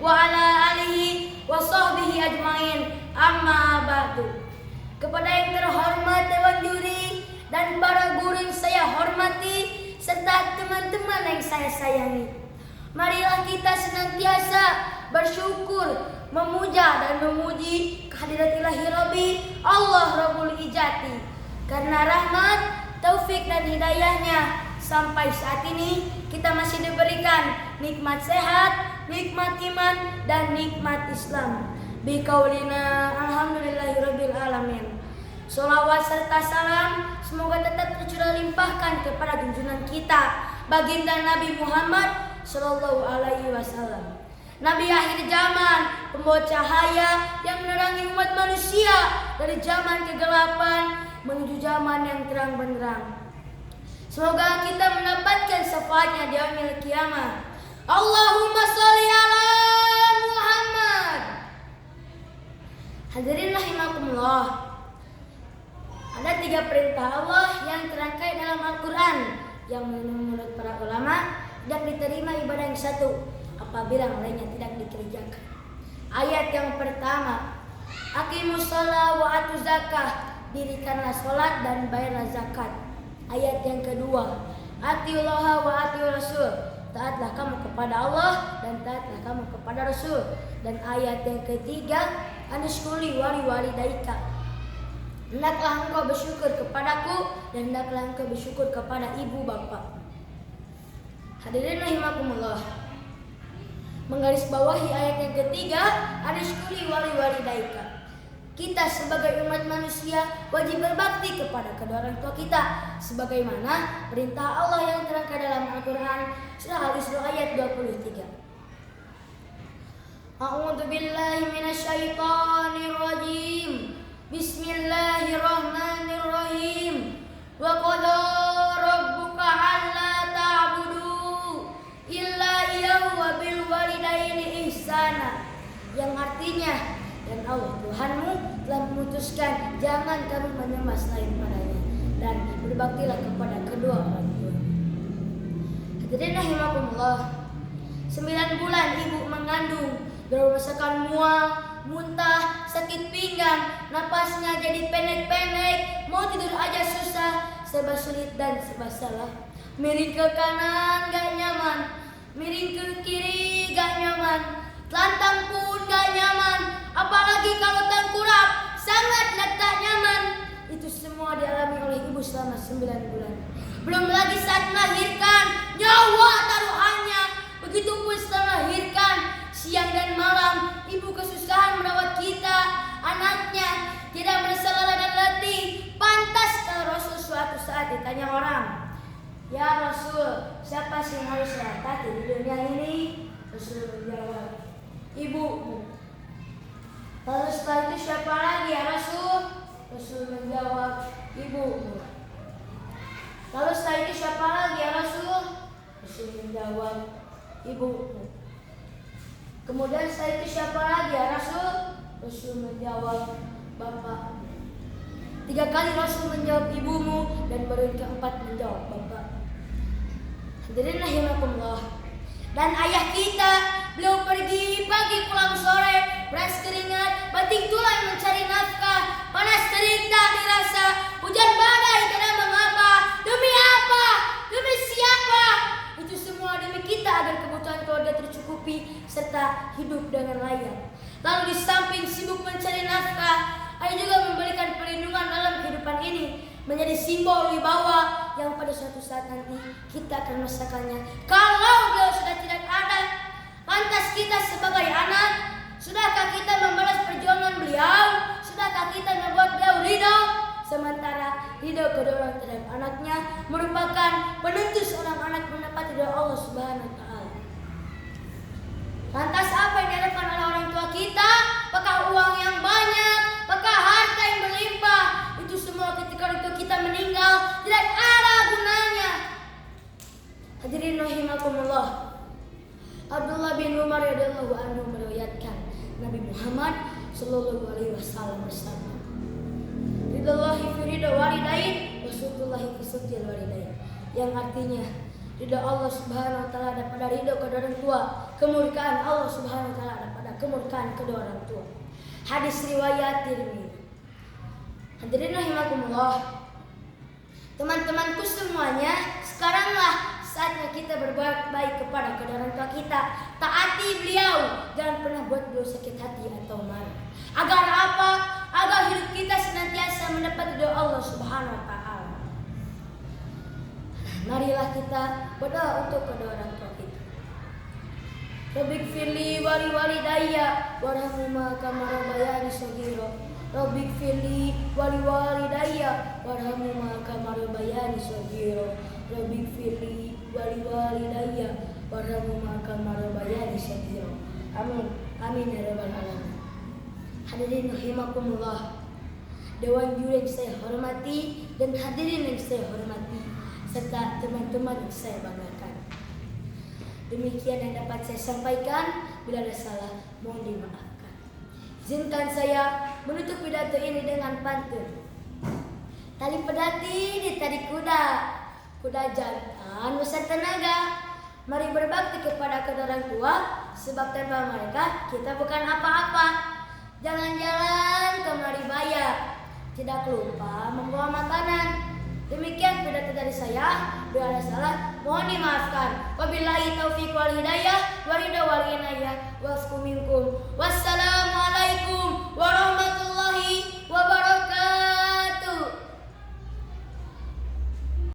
wa ala alihi wa sahbihi ajmain. Amma ba'du. Kepada yang terhormat Dewan Juri dan para guru yang saya hormati serta teman-teman yang saya sayangi, marilah kita senantiasa bersyukur, memuja dan memuji kehadirat ilahi Rabbi Allah Rabbul Ijati, karena rahmat, taufik dan hidayahnya sampai saat ini kita masih diberikan nikmat sehat, nikmat iman dan nikmat Islam. Bikaulina alhamdulillahirabbil alamin. Sholawat serta salam semoga tetap tercurah limpahkan kepada junjungan kita baginda Nabi Muhammad sallallahu alaihi wasallam, Nabi akhir zaman, pembawa cahaya yang menerangi umat manusia dari zaman kegelapan menuju zaman yang terang benderang. Semoga kita mendapatkan syafaatnya di yaumil kiamah. Allahumma sholli ala Muhammad. Hadirin rahimakumullah. Ada 3 perintah Allah yang terangkai dalam Al-Quran yang menurut para ulama tidak diterima ibadah yang satu apabila yang lainnya tidak dikerjakan. Ayat yang pertama, aqimus shalah wa atuz zakah, dirikanlah sholat dan bayarlah zakat. Ayat yang kedua, atiullaha wa atiur rasul, taatlah kamu kepada Allah dan taatlah kamu kepada Rasul. Dan ayat yang ketiga, anishkuri walidaika, hendaklah engkau bersyukur kepadaku dan hendaklah engkau bersyukur kepada ibu bapa. Hadirin rahimakumullah. Menggarisbawahi ayat yang ketiga, anishkuri walidaika, kita sebagai umat manusia wajib berbakti kepada kedua orang tua kita sebagaimana perintah Allah yang terangkan dalam Al-Quran surah Al-Isra ayat 23. A'udzu billahi minasyaitonir rajim. Bismillahirrahmanirrahim. Wa qala rabbuka alla ta'budu illa iyyahu wa bil walidaini ihsana, yang artinya, dan Allah Tuhanmu telah memutuskan jangan kamu menyembah selain padanya dan berbaktilah kepada kedua orang tua. Hadirin rahimakumullah. 9 bulan ibu mengandung, merasakan mual, muntah, sakit pinggang, napasnya jadi pendek-pendek, mau tidur aja susah, serba sulit dan serba salah. Miring ke kanan gak nyaman, miring ke kiri gak nyaman, telantang pun gak nyaman, apalagi kalau tengkurap sangat tak nyaman. Itu semua dialami oleh ibu selama 9 bulan. Belum lagi saat melahirkan, nyawa taruhannya. Begitupun setelah melahirkan, siang dan malam ibu kesusahan merawat kita, anaknya, tidak merasa lelah dan letih. Pantas kalau Rasul suatu saat ditanya orang, ya Rasul, siapa sih yang harus saya taati di dunia ini? Rasul menjawab, ibumu. Lalu setelah itu siapa lagi ya Rasul? Rasul menjawab, ibumu. Lalu setelah itu siapa lagi ya Rasul? Rasul menjawab, ibumu. Kemudian setelah itu siapa lagi ya Rasul? Rasul menjawab, bapak. 3 kali Rasul menjawab ibumu dan baru yang keempat menjawab bapak. Hadirin rahimakumullah. Dan ayah kita, beliau pergi pagi pulang sore, beras keringat, banting tulang mencari nafkah, panas terik tak dirasa, hujan badai tidak mengapa. Demi apa? Demi siapa? Itu semua demi kita agar kebutuhan keluarga tercukupi serta hidup dengan layak. Lalu di samping sibuk mencari nafkah, ayah juga memberikan perlindungan dalam kehidupan ini, menjadi simbol wibawa yang pada suatu saat nanti kita akan merasakannya. Kalau beliau sudah tidak ada, lantas kita sebagai anak, sudahkah kita membalas perjuangan beliau? Sudahkah kita membuat beliau ridho? Sementara ridho kedua orang terhadap anaknya merupakan penentu seorang anak mendapat ridho Allah Subhanahu wa Ta'ala. Lantas apa yang diharapkan oleh orang tua kita? Apakah uang yang banyak? Apakah harta yang berlimpah? Itu semua ketika orang tua kita meninggal tidak ada gunanya. Hadirin rahimakumullah. Abdullah bin Umar radhiyallahu anhu meriwayatkan Nabi Muhammad sallallahu alaihi wasallam bersabda, ridallahi fi ridha walidain wa sutullahi fi sutil walidain, yang artinya ridha Allah Subhanahu wa taala daripada ridha kedua orang tua, kemurkaan Allah Subhanahu wa taala daripada kemurkaan kedua orang tua. Hadis riwayat Tirmidzi. Hadirin rahimakumullah. Teman-temanku semuanya, sekaranglah saatnya kita berbuat baik kepada kedua orang tua kita. Taati beliau, jangan pernah buat beliau sakit hati atau marah. Agar apa? Agar hidup kita senantiasa mendapat ridha Allah Subhanahu wa taala. Marilah kita berdoa untuk kedua orang tua kita. Rabbighfirli wa liwalidayya warhamhuma kama rabbayani shaghira. Rabbighfirli wa liwalidayya warhamhuma kama rabbayani shaghira. Rabbighfirli wa liwalidayya warhamhuma kama rabbayani shaghira. Amin. Amin ya rabbal alamin. Hadirin rahimakumullah. Dewan juri yang saya hormati dan hadirin yang saya hormati serta teman-teman yang saya banggakan. Demikian yang dapat saya sampaikan. Bila ada salah, mohon dimaafkan. Izinkan saya menutup pidato ini dengan pantun. Tali pedati ditarik kuda, kuda jantan besar tenaga. Mari berbakti kepada kedua orang tua, sebab tanpa mereka kita bukan apa-apa. Jalan-jalan kemari bayar, tidak lupa membawa makanan. Demikian pidato dari saya. Bila ada salah, mohon dimaafkan. Wabillahi taufiq wal hidayah, waridha wal inayah, waskum minkum. Wassalamualaikum warahmatullahi wabarakatuh.